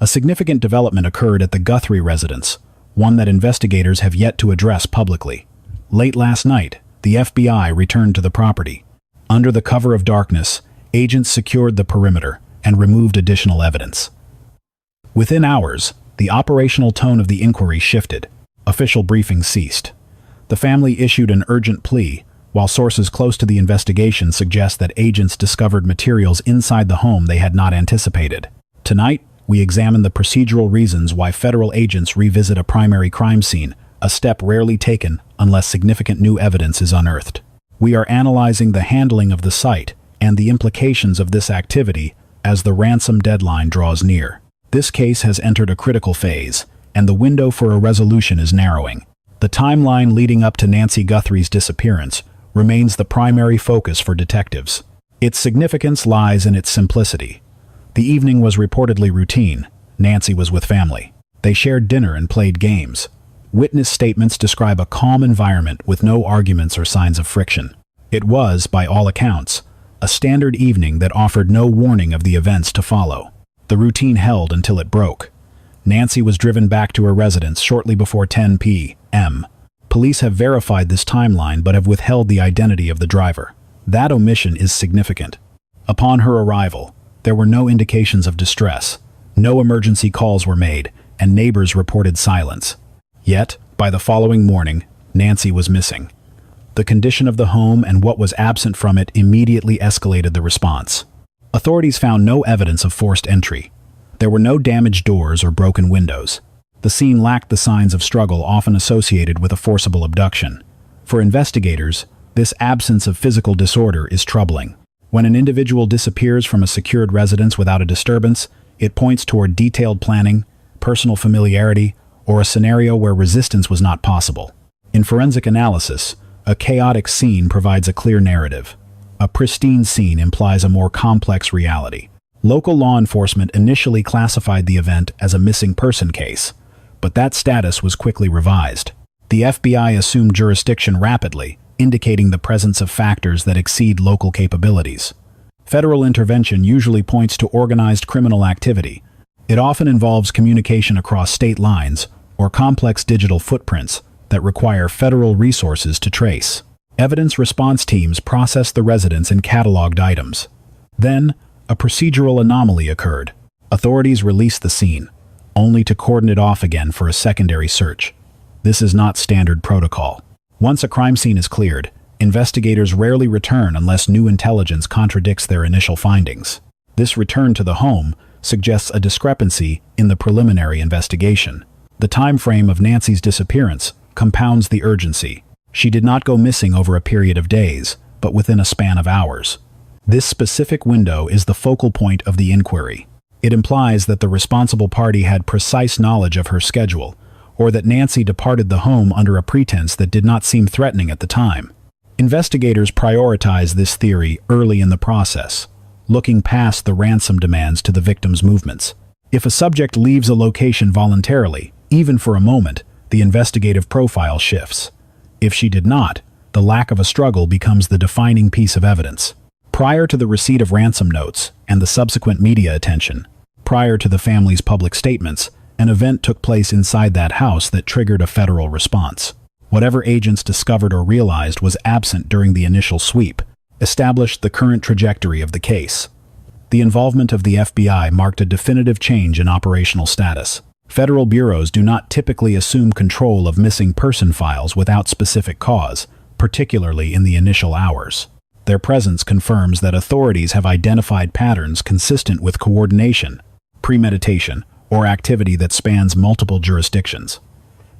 A significant development occurred at the Guthri residence, one that investigators have yet to address publicly. Late last night, the FBI returned to the property. Under the cover of darkness, agents secured the perimeter and removed additional evidence. Within hours, the operational tone of the inquiry shifted. Official briefings ceased. The family issued an urgent plea, while sources close to the investigation suggest that agents discovered materials inside the home they had not anticipated. Tonight, we examine the procedural reasons why federal agents revisit a primary crime scene, a step rarely taken unless significant new evidence is unearthed. We are analyzing the handling of the site and the implications of this activity as the ransom deadline draws near. This case has entered a critical phase, and the window for a resolution is narrowing. The timeline leading up to Nancy Guthrie's disappearance remains the primary focus for detectives. Its significance lies in its simplicity. The evening was reportedly routine. Nancy was with family. They shared dinner and played games. Witness statements describe a calm environment with no arguments or signs of friction. It was, by all accounts, a standard evening that offered no warning of the events to follow. The routine held until it broke. Nancy was driven back to her residence shortly before 10 p.m. Police have verified this timeline but have withheld the identity of the driver. That omission is significant. Upon her arrival, there were no indications of distress. No emergency calls were made, and neighbors reported silence. Yet, by the following morning, Nancy was missing. The condition of the home and what was absent from it immediately escalated the response. Authorities found no evidence of forced entry. There were no damaged doors or broken windows. The scene lacked the signs of struggle often associated with a forcible abduction. For investigators, this absence of physical disorder is troubling. When an individual disappears from a secured residence without a disturbance, it points toward detailed planning, personal familiarity, or a scenario where resistance was not possible. In forensic analysis, a chaotic scene provides a clear narrative. A pristine scene implies a more complex reality. Local law enforcement initially classified the event as a missing person case, but that status was quickly revised. The FBI assumed jurisdiction rapidly, indicating the presence of factors that exceed local capabilities. Federal intervention usually points to organized criminal activity. It often involves communication across state lines or complex digital footprints that require federal resources to trace. Evidence response teams processed the residence and cataloged items. Then, a procedural anomaly occurred. Authorities released the scene, only to cordon it off again for a secondary search. This is not standard protocol. Once a crime scene is cleared, investigators rarely return unless new intelligence contradicts their initial findings. This return to the home suggests a discrepancy in the preliminary investigation. The time frame of Nancy's disappearance compounds the urgency. She did not go missing over a period of days, but within a span of hours. This specific window is the focal point of the inquiry. It implies that the responsible party had precise knowledge of her schedule, or that Nancy departed the home under a pretense that did not seem threatening at the time. Investigators prioritize this theory early in the process, looking past the ransom demands to the victim's movements. If a subject leaves a location voluntarily, even for a moment, the investigative profile shifts. If she did not, the lack of a struggle becomes the defining piece of evidence. Prior to the receipt of ransom notes and the subsequent media attention, prior to the family's public statements, an event took place inside that house that triggered a federal response. Whatever agents discovered or realized was absent during the initial sweep, established the current trajectory of the case. The involvement of the FBI marked a definitive change in operational status. Federal bureaus do not typically assume control of missing person files without specific cause, particularly in the initial hours. Their presence confirms that authorities have identified patterns consistent with coordination, premeditation, or activity that spans multiple jurisdictions.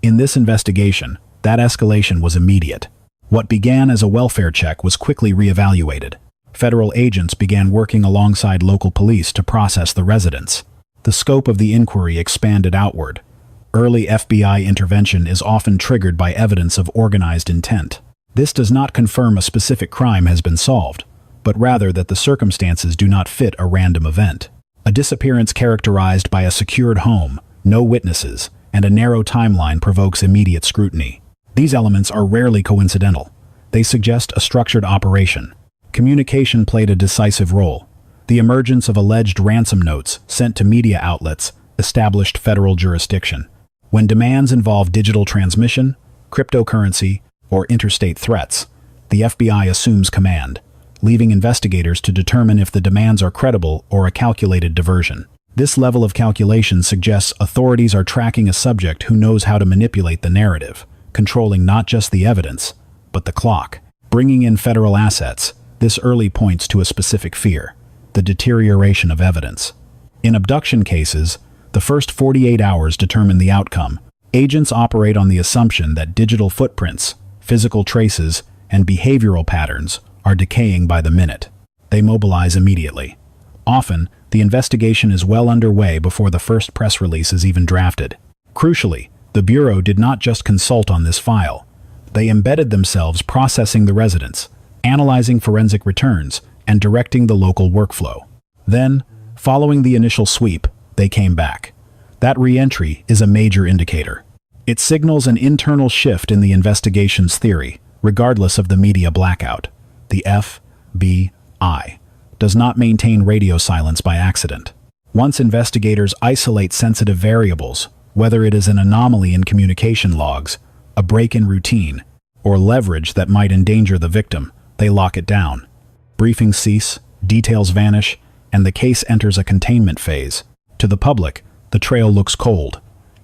In this investigation, that escalation was immediate. What began as a welfare check was quickly reevaluated. Federal agents began working alongside local police to process the residents. The scope of the inquiry expanded outward. Early FBI intervention is often triggered by evidence of organized intent. This does not confirm a specific crime has been solved, but rather that the circumstances do not fit a random event. A disappearance characterized by a secured home, no witnesses, and a narrow timeline provokes immediate scrutiny. These elements are rarely coincidental. They suggest a structured operation. Communication played a decisive role. The emergence of alleged ransom notes sent to media outlets established federal jurisdiction. When demands involve digital transmission, cryptocurrency, or interstate threats, the FBI assumes command, leaving investigators to determine if the demands are credible or a calculated diversion. This level of calculation suggests authorities are tracking a subject who knows how to manipulate the narrative, controlling not just the evidence, but the clock. Bringing in federal assets, this early points to a specific fear: the deterioration of evidence. In abduction cases, the first 48 hours determine the outcome. Agents operate on the assumption that digital footprints, physical traces, and behavioral patterns are decaying by the minute. They mobilize immediately. Often, the investigation is well underway before the first press release is even drafted. Crucially, the Bureau did not just consult on this file. They embedded themselves processing the residents, analyzing forensic returns, and directing the local workflow. Then, following the initial sweep, they came back. That re-entry is a major indicator. It signals an internal shift in the investigation's theory, regardless of the media blackout. The FBI does not maintain radio silence by accident. Once investigators isolate sensitive variables, whether it is an anomaly in communication logs, a break in routine, or leverage that might endanger the victim, they lock it down. Briefings cease, details vanish, and the case enters a containment phase. To the public, the trail looks cold.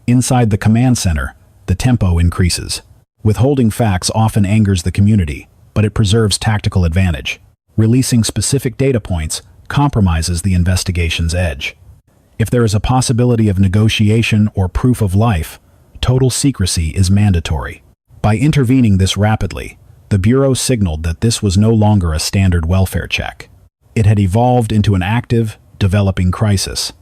Inside the command center, the tempo increases. Withholding facts often angers the community, but it preserves tactical advantage. Releasing specific data points compromises the investigation's edge. If there is a possibility of negotiation or proof of life, total secrecy is mandatory. By intervening this rapidly, the Bureau signaled that this was no longer a standard welfare check. It had evolved into an active, developing crisis.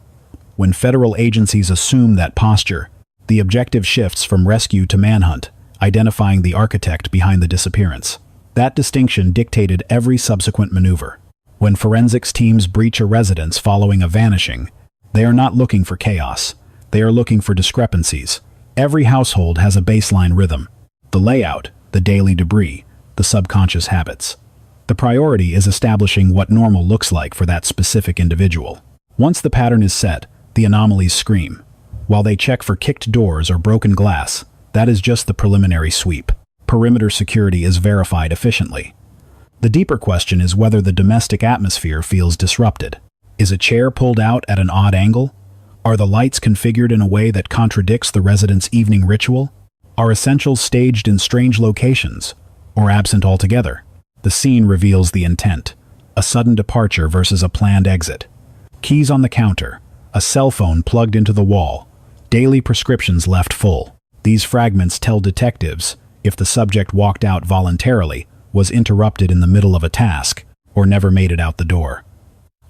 When federal agencies assume that posture, the objective shifts from rescue to manhunt, identifying the architect behind the disappearance. That distinction dictated every subsequent maneuver. When forensics teams breach a residence following a vanishing, they are not looking for chaos. They are looking for discrepancies. Every household has a baseline rhythm: the layout, the daily debris, the subconscious habits. The priority is establishing what normal looks like for that specific individual. Once the pattern is set, the anomalies scream. While they check for kicked doors or broken glass, that is just the preliminary sweep. Perimeter security is verified efficiently. The deeper question is whether the domestic atmosphere feels disrupted. Is a chair pulled out at an odd angle? Are the lights configured in a way that contradicts the resident's evening ritual? Are essentials staged in strange locations, or absent altogether? The scene reveals the intent: a sudden departure versus a planned exit. Keys on the counter, a cell phone plugged into the wall, daily prescriptions left full. These fragments tell detectives if the subject walked out voluntarily, was interrupted in the middle of a task, or never made it out the door.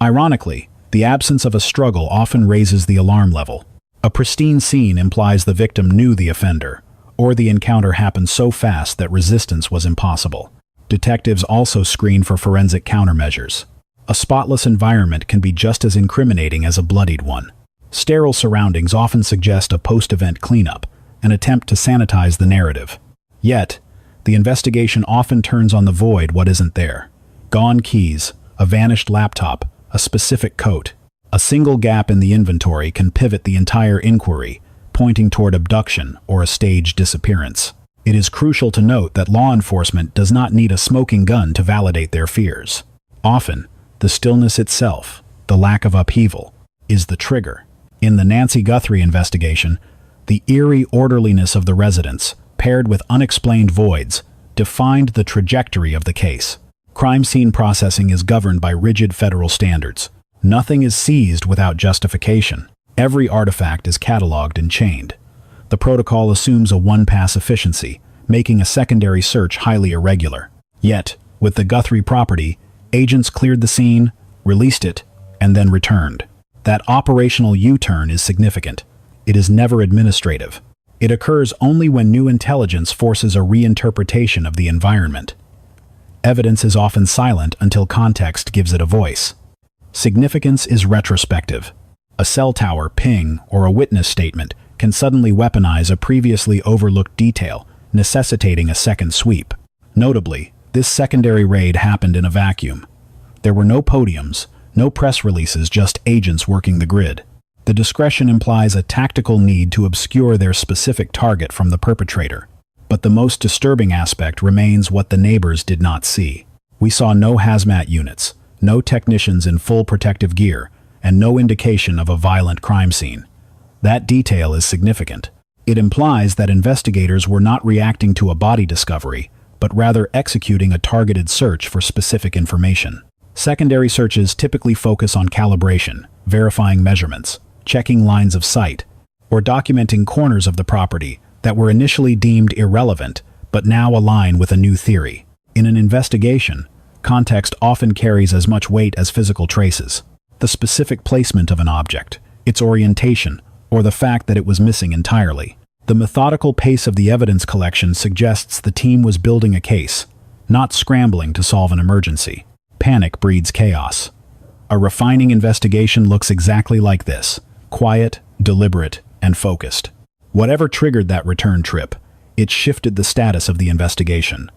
Ironically, the absence of a struggle often raises the alarm level. A pristine scene implies the victim knew the offender, or the encounter happened so fast that resistance was impossible. Detectives also screen for forensic countermeasures. A spotless environment can be just as incriminating as a bloodied one. Sterile surroundings often suggest a post-event cleanup, an attempt to sanitize the narrative. Yet, the investigation often turns on the void what isn't there. Gone keys, a vanished laptop, a specific coat. A single gap in the inventory can pivot the entire inquiry, pointing toward abduction or a staged disappearance. It is crucial to note that law enforcement does not need a smoking gun to validate their fears. Often, the stillness itself, the lack of upheaval, is the trigger. In the Nancy Guthrie investigation, the eerie orderliness of the residence, paired with unexplained voids, defined the trajectory of the case. Crime scene processing is governed by rigid federal standards. Nothing is seized without justification. Every artifact is cataloged and chained. The protocol assumes a one-pass efficiency, making a secondary search highly irregular. Yet, with the Guthrie property, agents cleared the scene, released it, and then returned. That operational U-turn is significant. It is never administrative. It occurs only when new intelligence forces a reinterpretation of the environment. Evidence is often silent until context gives it a voice. Significance is retrospective. A cell tower ping or a witness statement can suddenly weaponize a previously overlooked detail, necessitating a second sweep. Notably, this secondary raid happened in a vacuum. There were no podiums, no press releases, just agents working the grid. The discretion implies a tactical need to obscure their specific target from the perpetrator. But the most disturbing aspect remains what the neighbors did not see. We saw no hazmat units, no technicians in full protective gear, and no indication of a violent crime scene. That detail is significant. It implies that investigators were not reacting to a body discovery, but rather executing a targeted search for specific information. Secondary searches typically focus on calibration, verifying measurements, checking lines of sight, or documenting corners of the property that were initially deemed irrelevant but now align with a new theory. In an investigation, context often carries as much weight as physical traces. The specific placement of an object, its orientation, or the fact that it was missing entirely. The methodical pace of the evidence collection suggests the team was building a case, not scrambling to solve an emergency. Panic breeds chaos. A refining investigation looks exactly like this: quiet, deliberate, and focused. Whatever triggered that return trip, it shifted the status of the investigation.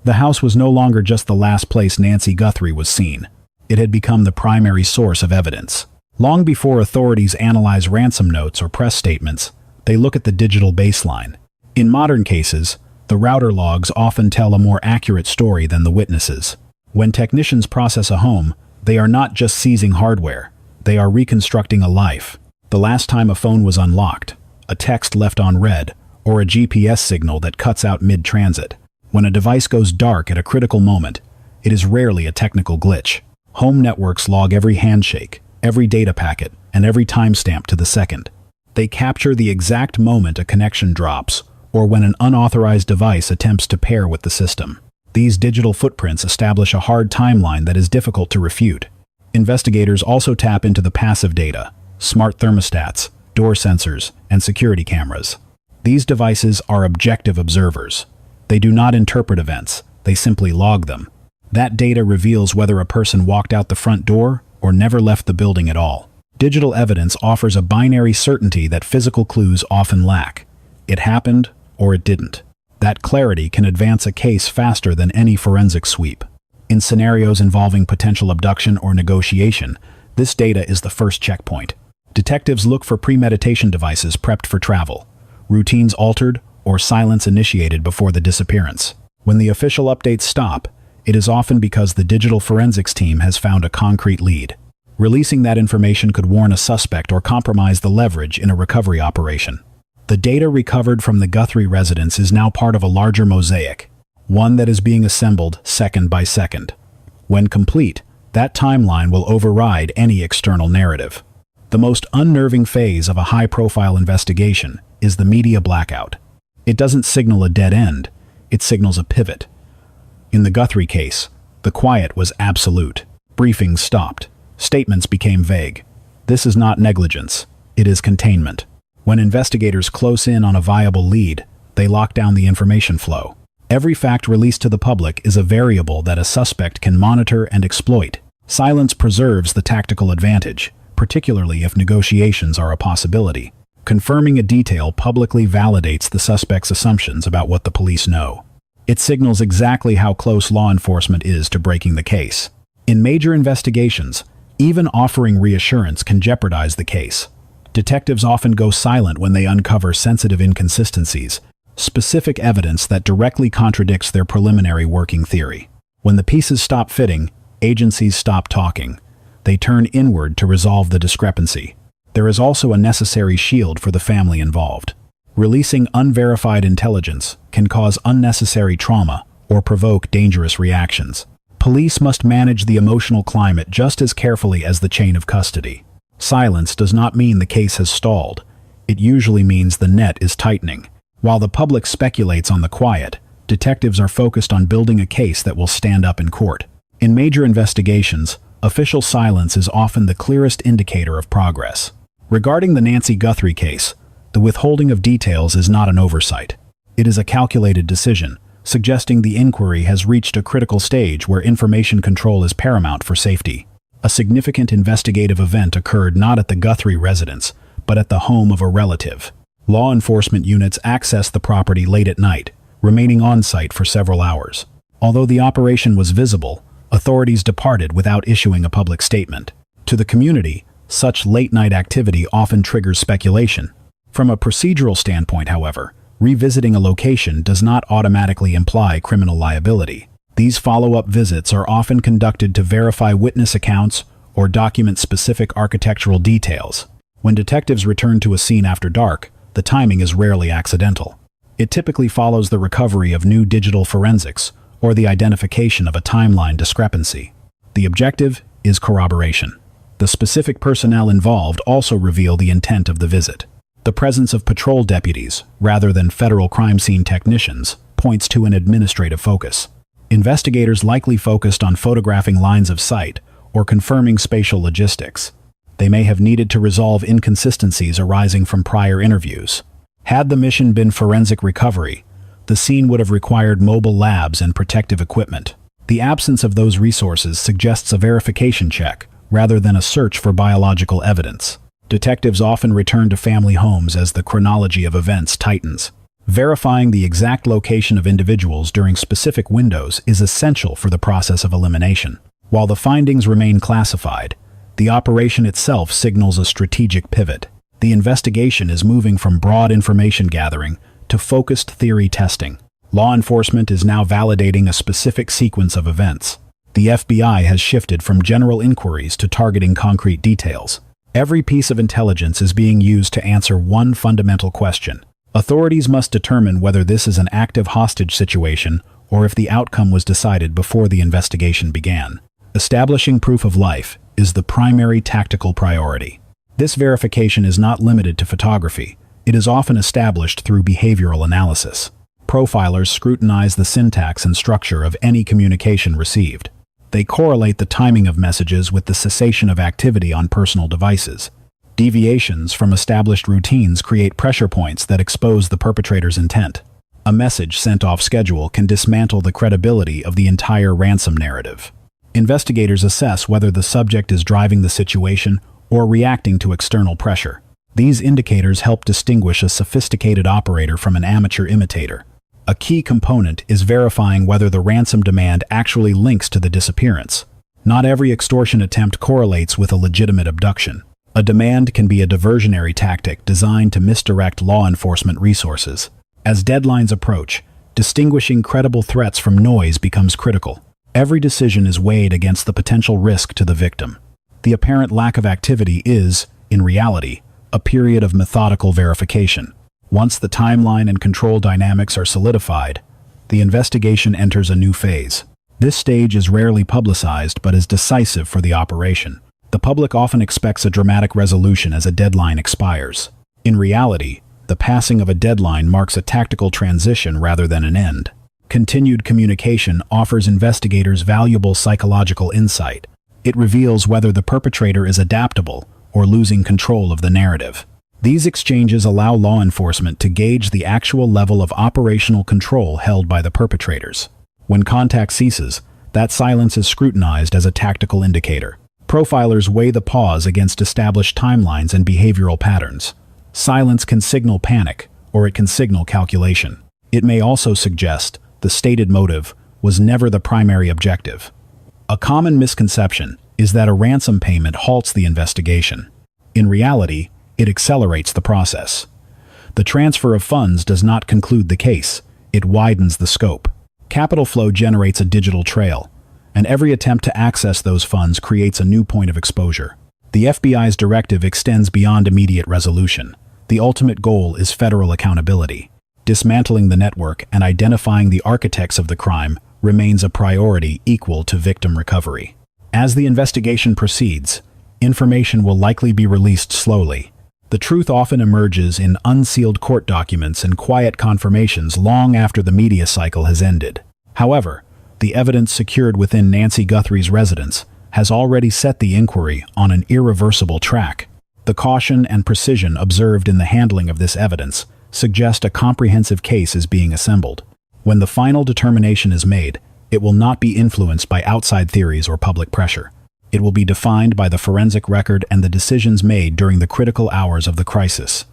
The house was no longer just the last place Nancy Guthrie was seen. It had become the primary source of evidence. Long before authorities analyze ransom notes or press statements, they look at the digital baseline. In modern cases, the router logs often tell a more accurate story than the witnesses. When technicians process a home, they are not just seizing hardware, they are reconstructing a life. The last time a phone was unlocked, a text left on read, or a GPS signal that cuts out mid-transit. When a device goes dark at a critical moment, it is rarely a technical glitch. Home networks log every handshake, every data packet, and every timestamp to the second. They capture the exact moment a connection drops, or when an unauthorized device attempts to pair with the system. These digital footprints establish a hard timeline that is difficult to refute. Investigators also tap into the passive data: smart thermostats, door sensors, and security cameras. These devices are objective observers. They do not interpret events, they simply log them. That data reveals whether a person walked out the front door or never left the building at all. Digital evidence offers a binary certainty that physical clues often lack. It happened or it didn't. That clarity can advance a case faster than any forensic sweep. In scenarios involving potential abduction or negotiation, this data is the first checkpoint. Detectives look for premeditation devices prepped for travel, routines altered, or silence initiated before the disappearance. When the official updates stop, it is often because the digital forensics team has found a concrete lead. Releasing that information could warn a suspect or compromise the leverage in a recovery operation. The data recovered from the Guthrie residence is now part of a larger mosaic, one that is being assembled second by second. When complete, that timeline will override any external narrative. The most unnerving phase of a high-profile investigation is the media blackout. It doesn't signal a dead end, it signals a pivot. In the Guthrie case, the quiet was absolute. Briefings stopped. Statements became vague. This is not negligence, it is containment. When investigators close in on a viable lead, they lock down the information flow. Every fact released to the public is a variable that a suspect can monitor and exploit. Silence preserves the tactical advantage, particularly if negotiations are a possibility. Confirming a detail publicly validates the suspect's assumptions about what the police know. It signals exactly how close law enforcement is to breaking the case. In major investigations, even offering reassurance can jeopardize the case. Detectives often go silent when they uncover sensitive inconsistencies, specific evidence that directly contradicts their preliminary working theory. When the pieces stop fitting, agencies stop talking. They turn inward to resolve the discrepancy. There is also a necessary shield for the family involved. Releasing unverified intelligence can cause unnecessary trauma or provoke dangerous reactions. Police must manage the emotional climate just as carefully as the chain of custody. Silence does not mean the case has stalled. It usually means the net is tightening. While the public speculates on the quiet, detectives are focused on building a case that will stand up in court. In major investigations, official silence is often the clearest indicator of progress. Regarding the Nancy Guthrie case, the withholding of details is not an oversight. It is a calculated decision, suggesting the inquiry has reached a critical stage where information control is paramount for safety. A significant investigative event occurred not at the Guthrie residence, but at the home of a relative. Law enforcement units accessed the property late at night, remaining on site for several hours. Although the operation was visible, authorities departed without issuing a public statement. To the community, Such late-night activity often triggers speculation. From a procedural standpoint, however, revisiting a location does not automatically imply criminal liability. These follow-up visits are often conducted to verify witness accounts or document specific architectural details. When detectives return to a scene after dark, the timing is rarely accidental. It typically follows the recovery of new digital forensics or the identification of a timeline discrepancy. The objective is corroboration. The specific personnel involved also reveal the intent of the visit. The presence of patrol deputies, rather than federal crime scene technicians, points to an administrative focus. Investigators likely focused on photographing lines of sight or confirming spatial logistics. They may have needed to resolve inconsistencies arising from prior interviews. Had the mission been forensic recovery, the scene would have required mobile labs and protective equipment. The absence of those resources suggests a verification check, rather than a search for biological evidence. Detectives often return to family homes as the chronology of events tightens. Verifying the exact location of individuals during specific windows is essential for the process of elimination. While the findings remain classified, the operation itself signals a strategic pivot. The investigation is moving from broad information gathering to focused theory testing. Law enforcement is now validating a specific sequence of events. The FBI has shifted from general inquiries to targeting concrete details. Every piece of intelligence is being used to answer one fundamental question. Authorities must determine whether this is an active hostage situation or if the outcome was decided before the investigation began. Establishing proof of life is the primary tactical priority. This verification is not limited to photography. It is often established through behavioral analysis. Profilers scrutinize the syntax and structure of any communication received. They correlate the timing of messages with the cessation of activity on personal devices. Deviations from established routines create pressure points that expose the perpetrator's intent. A message sent off schedule can dismantle the credibility of the entire ransom narrative. Investigators assess whether the subject is driving the situation or reacting to external pressure. These indicators help distinguish a sophisticated operator from an amateur imitator. A key component is verifying whether the ransom demand actually links to the disappearance. Not every extortion attempt correlates with a legitimate abduction. A demand can be a diversionary tactic designed to misdirect law enforcement resources. As deadlines approach, distinguishing credible threats from noise becomes critical. Every decision is weighed against the potential risk to the victim. The apparent lack of activity is, in reality, a period of methodical verification. Once the timeline and control dynamics are solidified, the investigation enters a new phase. This stage is rarely publicized but is decisive for the operation. The public often expects a dramatic resolution as a deadline expires. In reality, the passing of a deadline marks a tactical transition rather than an end. Continued communication offers investigators valuable psychological insight. It reveals whether the perpetrator is adaptable or losing control of the narrative. These exchanges allow law enforcement to gauge the actual level of operational control held by the perpetrators. When contact ceases, that silence is scrutinized as a tactical indicator. Profilers weigh the pause against established timelines and behavioral patterns. Silence can signal panic, or it can signal calculation. It may also suggest the stated motive was never the primary objective. A common misconception is that a ransom payment halts the investigation. In reality, it accelerates the process. The transfer of funds does not conclude the case, it widens the scope. Capital flow generates a digital trail, and every attempt to access those funds creates a new point of exposure. The FBI's directive extends beyond immediate resolution. The ultimate goal is federal accountability. Dismantling the network and identifying the architects of the crime remains a priority equal to victim recovery. As the investigation proceeds, information will likely be released slowly. The truth often emerges in unsealed court documents and quiet confirmations long after the media cycle has ended. However, the evidence secured within Nancy Guthrie's residence has already set the inquiry on an irreversible track. The caution and precision observed in the handling of this evidence suggest a comprehensive case is being assembled. When the final determination is made, it will not be influenced by outside theories or public pressure. It will be defined by the forensic record and the decisions made during the critical hours of the crisis.